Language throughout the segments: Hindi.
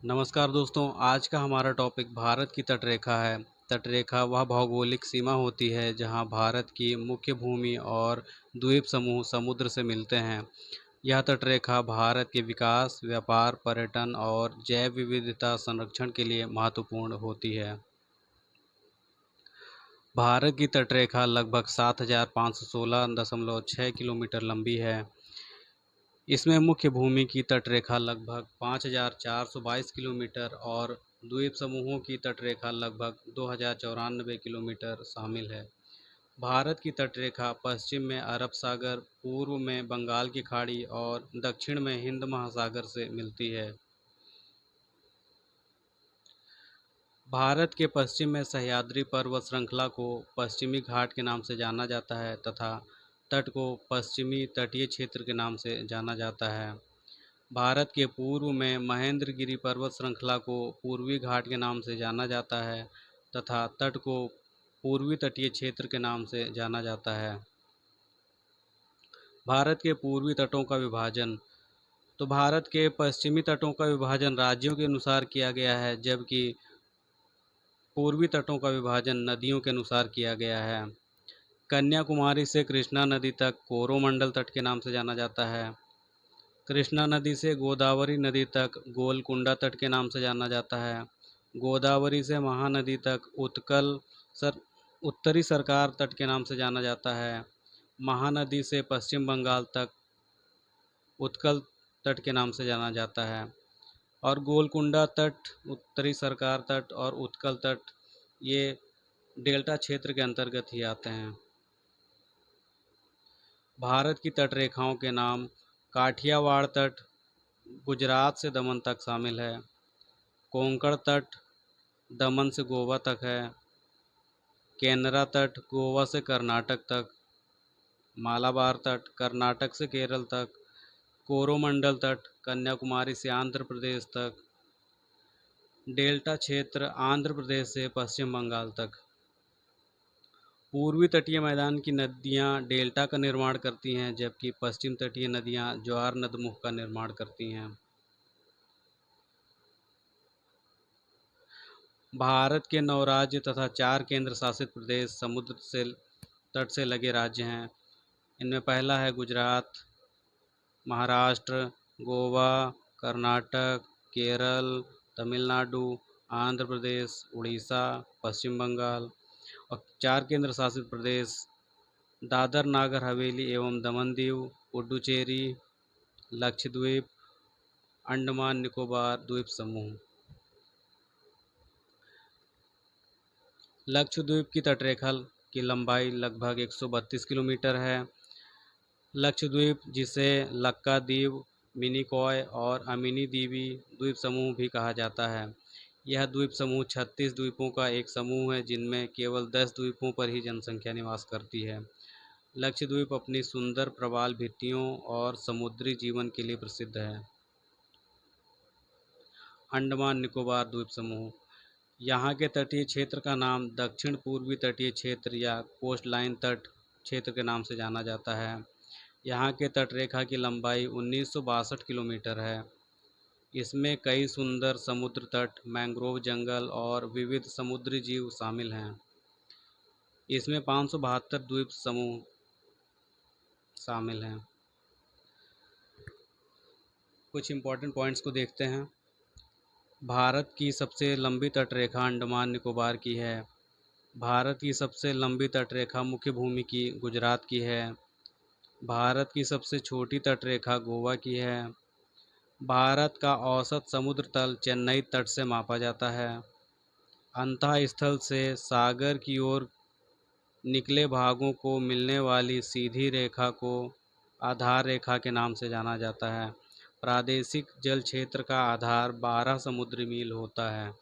नमस्कार दोस्तों, आज का हमारा टॉपिक भारत की तटरेखा है। तटरेखा वह भौगोलिक सीमा होती है जहां भारत की मुख्य भूमि और द्वीप समूह समुद्र से मिलते हैं। यह तटरेखा भारत के विकास, व्यापार, पर्यटन और जैव विविधता संरक्षण के लिए महत्वपूर्ण होती है। भारत की तटरेखा लगभग 7,516.6 किलोमीटर लंबी है। इसमें मुख्य भूमि की तटरेखा लगभग 5,422 किलोमीटर और द्वीप समूहों की तटरेखा लगभग 2,094 किलोमीटर शामिल है। भारत की तटरेखा पश्चिम में अरब सागर, पूर्व में बंगाल की खाड़ी और दक्षिण में हिंद महासागर से मिलती है। भारत के पश्चिम में सह्याद्री पर्वत श्रृंखला को पश्चिमी घाट के नाम से जाना जाता है तथा तट को पश्चिमी तटीय क्षेत्र के नाम से जाना जाता है। भारत के पूर्व में महेंद्रगिरी पर्वत श्रृंखला को पूर्वी घाट के नाम से जाना जाता है तथा तट को पूर्वी तटीय क्षेत्र के नाम से जाना जाता है। भारत के पूर्वी तटों का विभाजन। तो भारत के पश्चिमी तटों का विभाजन राज्यों के अनुसार किया गया है, जबकि पूर्वी तटों का विभाजन नदियों के अनुसार किया गया है। कन्याकुमारी से कृष्णा नदी तक कोरोमंडल तट के नाम से जाना जाता है। कृष्णा नदी से गोदावरी नदी तक गोलकुंडा तट के नाम से जाना जाता है। गोदावरी से महानदी तक सर उत्तरी सरकार तट के नाम से जाना जाता है। महानदी से पश्चिम बंगाल तक उत्कल तट के नाम से जाना जाता है। और गोलकुंडा तट, उत्तरी सरकार तट और उत्कल तट ये डेल्टा क्षेत्र के अंतर्गत ही आते हैं। भारत की तटरेखाओं के नाम। काठियावाड़ तट गुजरात से दमन तक शामिल है। कोंकण तट दमन से गोवा तक है। केनरा तट गोवा से कर्नाटक तक। मालाबार तट कर्नाटक से केरल तक। कोरोमंडल तट कन्याकुमारी से आंध्र प्रदेश तक। डेल्टा क्षेत्र आंध्र प्रदेश से पश्चिम बंगाल तक। पूर्वी तटीय मैदान की नदियां डेल्टा का निर्माण करती हैं, जबकि पश्चिम तटीय नदियां ज्वार नदमुख का निर्माण करती हैं। भारत के 9 राज्य तथा 4 केंद्र शासित प्रदेश समुद्र से तट से लगे राज्य हैं। इनमें पहला है गुजरात, महाराष्ट्र, गोवा, कर्नाटक, केरल, तमिलनाडु, आंध्र प्रदेश, उड़ीसा, पश्चिम बंगाल। और 4 केंद्र शासित प्रदेश दादर नागर हवेली एवं दमन दीव, पुडुचेरी, लक्षद्वीप, अंडमान निकोबार द्वीप समूह। लक्षद्वीप की तटरेखा की लंबाई लगभग 132 किलोमीटर है। लक्षद्वीप, जिसे लक्काद्वीप, मिनिकॉय और अमिनी द्वीपी द्वीप समूह भी कहा जाता है, यह द्वीप समूह 36 द्वीपों का एक समूह है, जिनमें केवल 10 द्वीपों पर ही जनसंख्या निवास करती है। लक्षद्वीप अपनी सुंदर प्रवाल भित्तियों और समुद्री जीवन के लिए प्रसिद्ध है। अंडमान निकोबार द्वीप समूह। यहाँ के तटीय क्षेत्र का नाम दक्षिण पूर्वी तटीय क्षेत्र या कोस्टलाइन तट क्षेत्र के नाम से जाना जाता है। यहाँ के तटरेखा की लंबाई 1962 किलोमीटर है। इसमें कई सुंदर समुद्र तट, मैंग्रोव जंगल और विविध समुद्री जीव शामिल हैं। इसमें 572 द्वीप समूह शामिल हैं। कुछ इम्पोर्टेंट पॉइंट्स को देखते हैं। भारत की सबसे लंबी तटरेखा अंडमान निकोबार की है। भारत की सबसे लंबी तटरेखा मुख्य भूमि की गुजरात की है। भारत की सबसे छोटी तटरेखा गोवा की है। भारत का औसत समुद्र तल चेन्नई तट से मापा जाता है। अंतः स्थल से सागर की ओर निकले भागों को मिलने वाली सीधी रेखा को आधार रेखा के नाम से जाना जाता है। प्रादेशिक जल क्षेत्र का आधार 12 समुद्री मील होता है।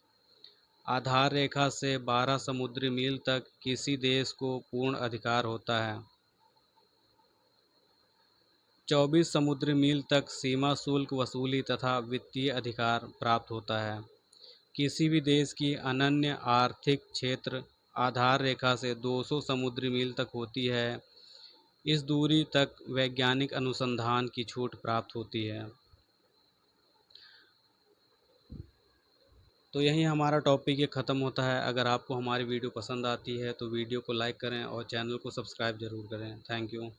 आधार रेखा से 12 समुद्री मील तक किसी देश को पूर्ण अधिकार होता है। 24 समुद्री मील तक सीमा शुल्क वसूली तथा वित्तीय अधिकार प्राप्त होता है। किसी भी देश की अनन्य आर्थिक क्षेत्र आधार रेखा से 200 समुद्री मील तक होती है। इस दूरी तक वैज्ञानिक अनुसंधान की छूट प्राप्त होती है। तो यहीं हमारा टॉपिक ये ख़त्म होता है। अगर आपको हमारी वीडियो पसंद आती है तो वीडियो को लाइक करें और चैनल को सब्सक्राइब ज़रूर करें। Thank you.